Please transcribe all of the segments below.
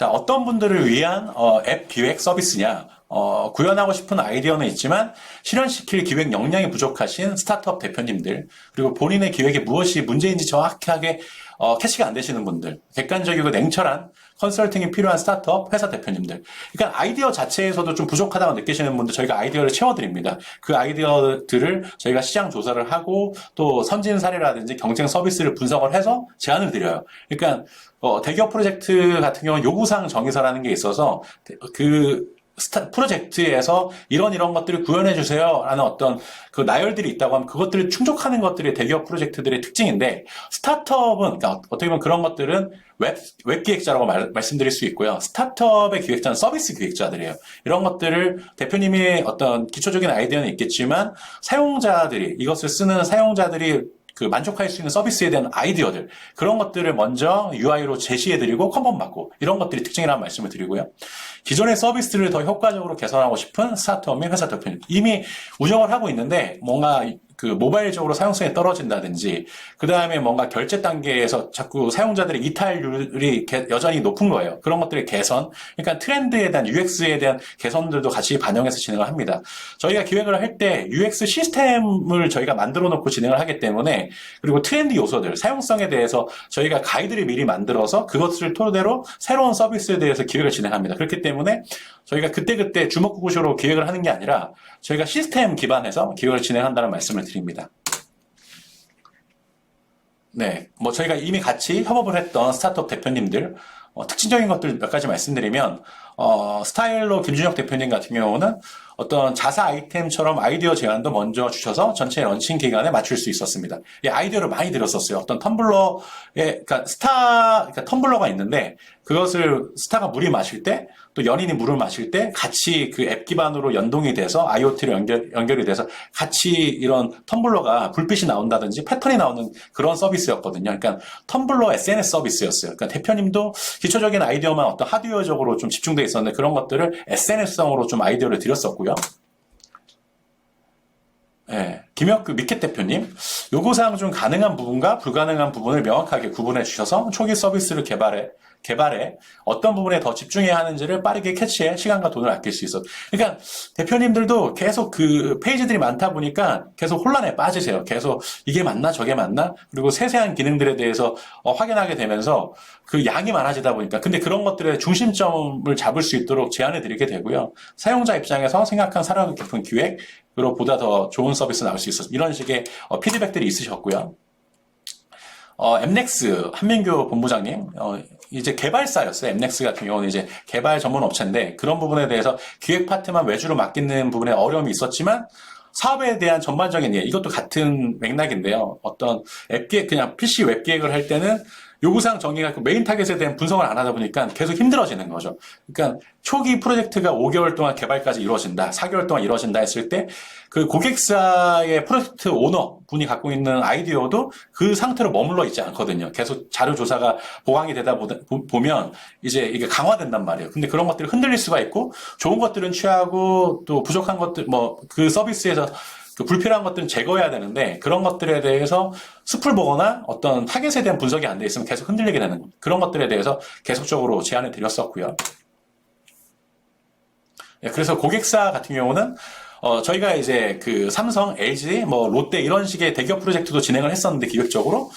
자, 어떤 분들을 위한 앱 기획 서비스냐? 구현하고 싶은 아이디어는 있지만 실현시킬 기획 역량이 부족하신 스타트업 대표님들, 그리고 본인의 기획에 무엇이 문제인지 정확하게 캐치가 안 되시는 분들, 객관적이고 냉철한 컨설팅이 필요한 스타트업 회사 대표님들. 그러니까 아이디어 자체에서도 좀 부족하다고 느끼시는 분들 저희가 아이디어를 채워드립니다. 그 아이디어들을 저희가 시장 조사를 하고 또 선진 사례라든지 경쟁 서비스를 분석을 해서 제안을 드려요. 그러니까 대기업 프로젝트 같은 경우는 요구사항 정의서라는 게 있어서 프로젝트에서 이런 것들을 구현해 주세요 라는 어떤 그 나열들이 있다고 하면 그것들을 충족하는 것들이 대기업 프로젝트들의 특징인데, 스타트업은 그러니까 어떻게 보면 그런 것들은 웹 기획자라고 말씀드릴 수 있고요. 스타트업의 기획자는 서비스 기획자들이에요. 이런 것들을 대표님이 어떤 기초적인 아이디어는 있겠지만 이것을 쓰는 사용자들이 만족할 수 있는 서비스에 대한 아이디어들, 그런 것들을 먼저 UI로 제시해드리고 컨펌받고, 이런 것들이 특징이라는 말씀을 드리고요. 기존의 서비스를 더 효과적으로 개선하고 싶은 스타트업 및 회사 대표님, 이미 운영을 하고 있는데 뭔가 모바일적으로 사용성이 떨어진다든지, 그 다음에 뭔가 결제 단계에서 자꾸 사용자들의 이탈률이 여전히 높은 거예요. 그런 것들의 개선, 그러니까 트렌드에 대한 UX에 대한 개선들도 같이 반영해서 진행을 합니다. 저희가 기획을 할 때 UX 시스템을 저희가 만들어 놓고 진행을 하기 때문에, 그리고 트렌드 요소들, 사용성에 대해서 저희가 가이드를 미리 만들어서 그것을 토대로 새로운 서비스에 대해서 기획을 진행합니다. 그렇기 때문에 저희가 그때그때 주먹구구쇼로 기획을 하는 게 아니라 저희가 시스템 기반에서 기획을 진행한다는 말씀을 드립니다. 네, 저희가 이미 같이 협업을 했던 스타트업 대표님들, 특징적인 것들 몇 가지 말씀드리면, 스타일로 김준혁 대표님 같은 경우는 어떤 자사 아이템처럼 아이디어 제안도 먼저 주셔서 전체 런칭 기간에 맞출 수 있었습니다. 이 아이디어를 많이 드렸었어요. 어떤 그러니까 텀블러가 있는데, 그것을 스타가 물이 마실 때, 또 연인이 물을 마실 때 같이 그 앱 기반으로 연동이 돼서 IoT로 연결이 돼서 같이 이런 텀블러가 불빛이 나온다든지 패턴이 나오는 그런 서비스였거든요. 그러니까 텀블러 SNS 서비스였어요. 그러니까 대표님도 기초적인 아이디어만 어떤 하드웨어적으로 좀 집중돼 있었는데, 그런 것들을 SNS성으로 좀 아이디어를 드렸었고요. 네, 김혁규 미켓 대표님, 요구사항 중 가능한 부분과 불가능한 부분을 명확하게 구분해 주셔서 초기 서비스를 개발에 어떤 부분에 더 집중해야 하는지를 빠르게 캐치해 시간과 돈을 아낄 수 있어. 그러니까 대표님들도 계속 그 페이지들이 많다 보니까 계속 혼란에 빠지세요. 계속 이게 맞나 저게 맞나, 그리고 세세한 기능들에 대해서 확인하게 되면서 그 양이 많아지다 보니까, 근데 그런 것들의 중심점을 잡을 수 있도록 제안해 드리게 되고요. 사용자 입장에서 생각한 사람 깊은 기획으로 보다 더 좋은 서비스 나올 수 있어서 이런 식의 피드백들이 있으셨고요. 엠넥스 한민규 본부장님, 이제 개발사였어요. 엠넥스 같은 경우는 이제 개발 전문 업체인데, 그런 부분에 대해서 기획 파트만 외주로 맡기는 부분에 어려움이 있었지만, 사업에 대한 전반적인 이것도 같은 맥락인데요. 어떤 앱 기획, 그냥 PC 웹 기획을 할 때는 요구사항 정의가 메인 타겟에 대한 분석을 안 하다 보니까 계속 힘들어지는 거죠. 그러니까 초기 프로젝트가 5개월 동안 개발까지 이루어진다, 4개월 동안 이루어진다 했을 때 그 고객사의 프로젝트 오너 분이 갖고 있는 아이디어도 그 상태로 머물러 있지 않거든요. 계속 자료 조사가 보강이 되다 보면 이제 이게 강화된단 말이에요. 근데 그런 것들이 흔들릴 수가 있고, 좋은 것들은 취하고 또 부족한 것들, 그 서비스에서 그 불필요한 것들은 제거해야 되는데, 그런 것들에 대해서 숲을 보거나 어떤 타겟에 대한 분석이 안 돼 있으면 계속 흔들리게 되는 겁니다. 그런 것들에 대해서 계속적으로 제안을 드렸었고요. 그래서 고객사 같은 경우는 저희가 이제 그 삼성, LG, 롯데 이런 식의 대기업 프로젝트도 진행을 했었는데, 기획적으로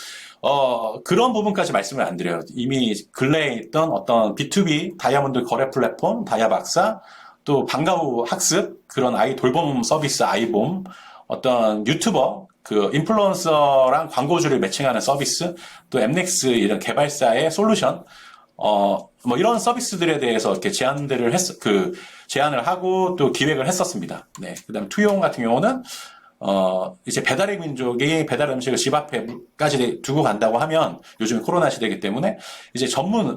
그런 부분까지 말씀을 안 드려요. 이미 근래에 있던 어떤 B2B 다이아몬드 거래 플랫폼 다이아박사, 또 방과후 학습, 그런 아이 돌봄 서비스 아이봄, 어떤 유튜버, 그 인플루언서랑 광고주를 매칭하는 서비스, 또 엠넥스 이런 개발사의 솔루션, 이런 서비스들에 대해서 이렇게 제안을 하고 또 기획을 했었습니다. 네. 그 다음에 투용 같은 경우는, 이제 배달의 민족이 배달 음식을 집 앞에까지 두고 간다고 하면, 요즘 코로나 시대이기 때문에 이제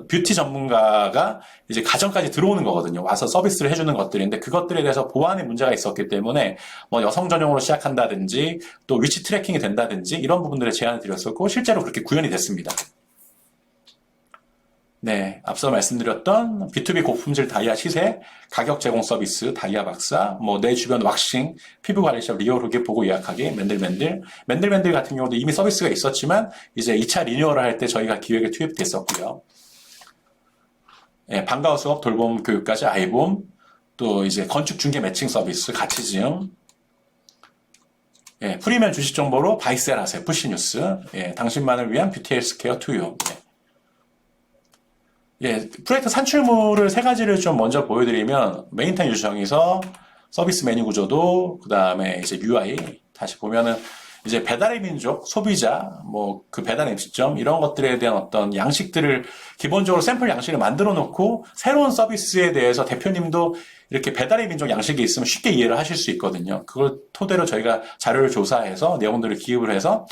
뷰티 전문가가 이제 가정까지 들어오는 거거든요. 와서 서비스를 해주는 것들인데, 그것들에 대해서 보안에 문제가 있었기 때문에 여성 전용으로 시작한다든지 또 위치 트래킹이 된다든지 이런 부분들에 제안을 드렸었고, 실제로 그렇게 구현이 됐습니다. 네, 앞서 말씀드렸던 B2B 고품질 다이아 시세, 가격 제공 서비스, 다이아 박사, 내 주변 왁싱, 피부 관리샵 리얼후기 보고 예약하기, 맨들맨들 같은 경우도 이미 서비스가 있었지만 이제 2차 리뉴얼을 할 때 저희가 기획에 투입됐었고요. 예, 방과후 수업, 돌봄 교육까지 아이봄, 또 이제 건축 중개 매칭 서비스, 가치지음, 예, 프리미엄 주식 정보로 바이셀 하세요. 푸시뉴스. 예, 당신만을 위한 뷰티 헬스케어 투유. 예. 예, 프로젝트 산출물을 세 가지를 좀 먼저 보여드리면, 메인타임 유정에서 서비스 메뉴 구조도, 그 다음에 이제 UI, 다시 보면은, 이제 배달의 민족, 소비자, 뭐, 그 배달 음식점, 이런 것들에 대한 어떤 양식들을, 기본적으로 샘플 양식을 만들어 놓고, 새로운 서비스에 대해서 대표님도 이렇게 배달의 민족 양식이 있으면 쉽게 이해를 하실 수 있거든요. 그걸 토대로 저희가 자료를 조사해서 내용들을 기입을 해서,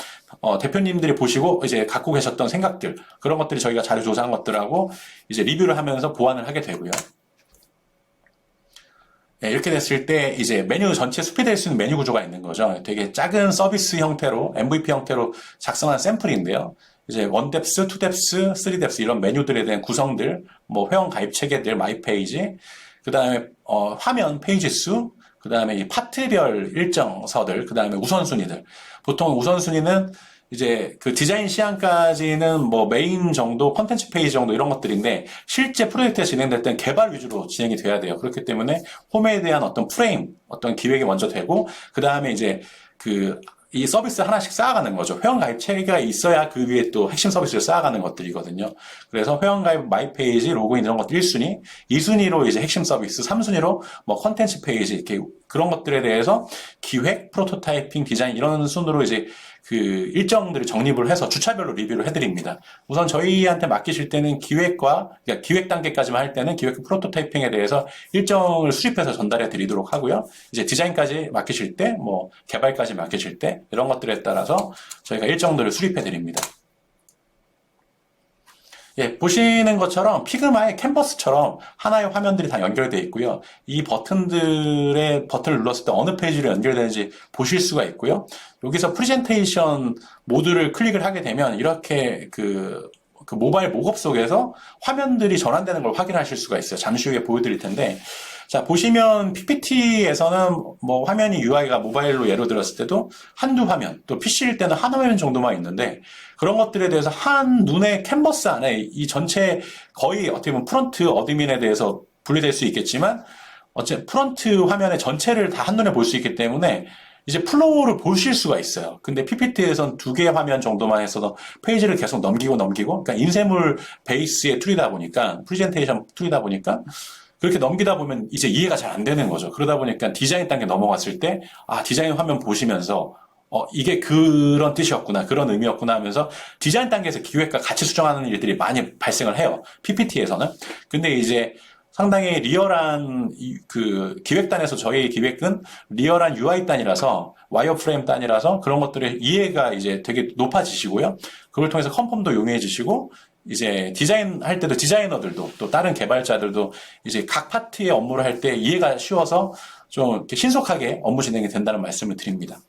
대표님들이 보시고 이제 갖고 계셨던 생각들, 그런 것들이 저희가 자료 조사한 것들하고 이제 리뷰를 하면서 보완을 하게 되고요. 네, 이렇게 됐을 때 이제 메뉴 전체 수피될 수 있는 메뉴 구조가 있는 거죠. 되게 작은 서비스 형태로 MVP 형태로 작성한 샘플인데요. 이제 1뎁스, 2뎁스, 3뎁스 이런 메뉴들에 대한 구성들, 뭐 회원 가입 체계들, 마이 페이지, 그 다음에 화면 페이지 수, 그 다음에 이 파트별 일정서들, 그 다음에 우선순위들. 보통 우선순위는 이제 그 디자인 시안까지는 뭐 메인 정도, 컨텐츠 페이지 정도 이런 것들인데 실제 프로젝트가 진행될 때는 개발 위주로 진행이 돼야 돼요. 그렇기 때문에 홈에 대한 어떤 프레임, 어떤 기획이 먼저 되고 그 다음에 이제 이 서비스 하나씩 쌓아가는 거죠. 회원가입 체계가 있어야 그 위에 또 핵심 서비스를 쌓아가는 것들이거든요. 그래서 회원가입 마이페이지, 로그인 이런 것들 1순위, 2순위로 이제 핵심 서비스, 3순위로 뭐 컨텐츠 페이지, 이렇게 그런 것들에 대해서 기획, 프로토타이핑, 디자인 이런 순으로 이제 그 일정들을 정립을 해서 주차별로 리뷰를 해드립니다. 우선 저희한테 맡기실 때는 그러니까 기획 단계까지만 할 때는 기획 프로토타이핑에 대해서 일정을 수립해서 전달해 드리도록 하고요. 이제 디자인까지 맡기실 때, 뭐 개발까지 맡기실 때 이런 것들에 따라서 저희가 일정들을 수립해 드립니다. 예, 보시는 것처럼 피그마의 캔버스처럼 하나의 화면들이 다 연결되어 있고요. 이 버튼을 눌렀을 때 어느 페이지로 연결되는지 보실 수가 있고요. 여기서 프레젠테이션 모드를 클릭을 하게 되면 이렇게 그 모바일 목업 속에서 화면들이 전환되는 걸 확인하실 수가 있어요. 잠시 후에 보여드릴 텐데, 자, 보시면 PPT에서는 뭐 화면이 UI가 모바일로 예로 들었을 때도 한두 화면, 또 PC일 때는 한 화면 정도만 있는데 그런 것들에 대해서 한 눈의 캔버스 안에 이 전체 거의 어떻게 보면 프론트 어드민에 대해서 분리될 수 있겠지만 어째 프론트 화면의 전체를 다 한눈에 볼 수 있기 때문에 이제 플로우를 보실 수가 있어요. 근데 PPT에선 두 개의 화면 정도만 해서도 페이지를 계속 넘기고, 그러니까 인쇄물 베이스의 툴이다 보니까, 프레젠테이션 툴이다 보니까, 그렇게 넘기다 보면 이제 이해가 잘 안 되는 거죠. 그러다 보니까 디자인 단계 넘어갔을 때, 디자인 화면 보시면서, 이게 그런 뜻이었구나, 그런 의미였구나 하면서 디자인 단계에서 기획과 같이 수정하는 일들이 많이 발생을 해요. PPT에서는. 근데 이제 상당히 리얼한 그 기획단에서 저희 기획은 리얼한 UI 단이라서 와이어프레임 단이라서 그런 것들의 이해가 이제 되게 높아지시고요. 그걸 통해서 컨펌도 용이해 지시고 이제 디자인 할 때도 디자이너들도 또 다른 개발자들도 이제 각 파트의 업무를 할 때 이해가 쉬워서 좀 이렇게 신속하게 업무 진행이 된다는 말씀을 드립니다.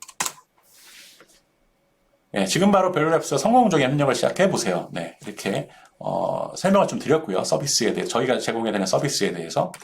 네, 지금 바로 벨로랩스 성공적인 협력을 시작해 보세요. 네, 이렇게 설명을 좀 드렸고요. 서비스에 대해 저희가 제공해야 되는 서비스에 대해서.